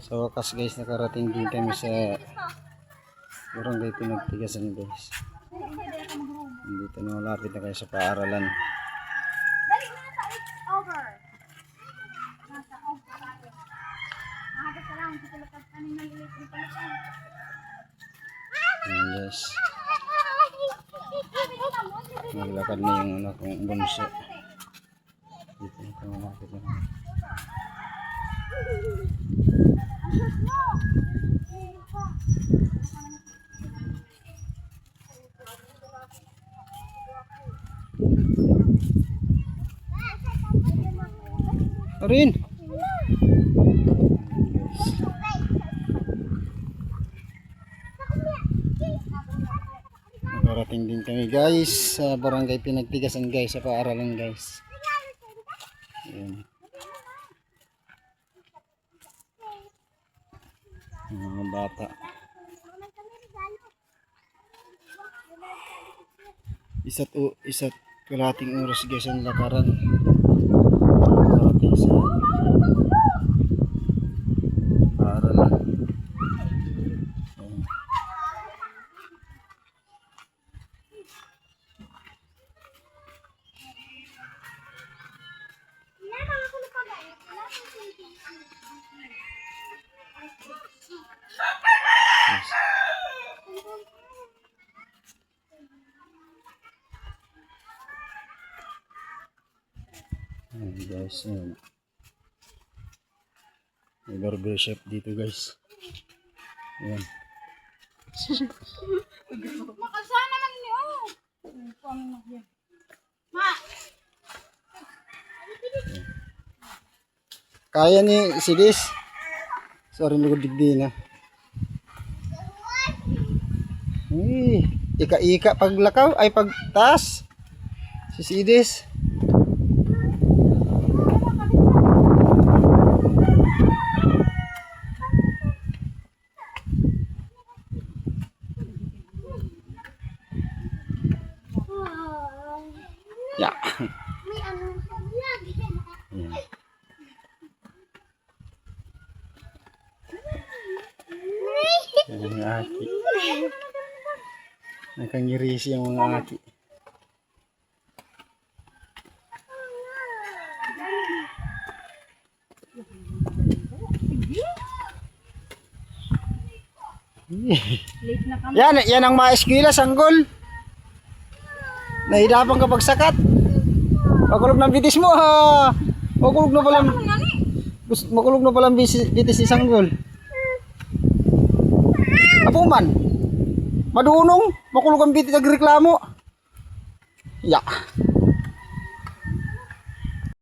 Sa wakas guys, nakarating din kami sa barangay Pinagtigasan guys. Dito na malapit na kayo sa paaralan. Ayan guys, naglakad na yung anak kong bunso. Dito na kayo malapit na. Arin. Nakarating din kami guys sa barangay Pinagtigasan guys, sa paaralan guys. Ayan. Mga bata. Isa't kalating oras guys ang lakaran. Karating sa paaralan. Ayan guys, ayan. May barber shop dito guys. Ayan. Makasana man niyo. Ma. Kaya ni Sidis. Sorry, lugod digdi na. Ika-ika paglakaw ay pagtaas. Si Sidis. Ya. May ano lagi. Ayan. Ang mga aki. Nakangirisi ang mga aki. Late na kami. Yan ang mga eskwela, sanggol. Nahirapan ka pagsakat. Makulog ng bitis mo ha. Makulog na palang bitis si sanggol. Apo man. Madunong, makulog ang bitis nagreklamo. Ya.